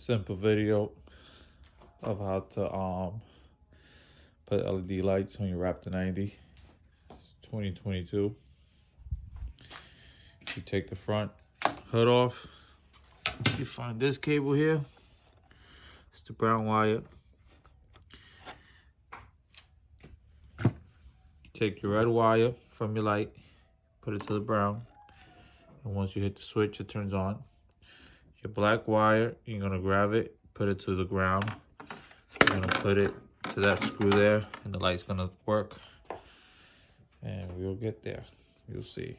simple video of how to put LED lights on your Raptor 90. It's 2022. You take the front hood off. You find this cable here. It's the brown wire. Take your red wire from your light, put it to the brown, and once you hit the switch, it turns on. Your black wire, you're gonna grab it, put it to the ground. You're gonna put it to that screw there, and the light's gonna work. And we'll get there. You'll see.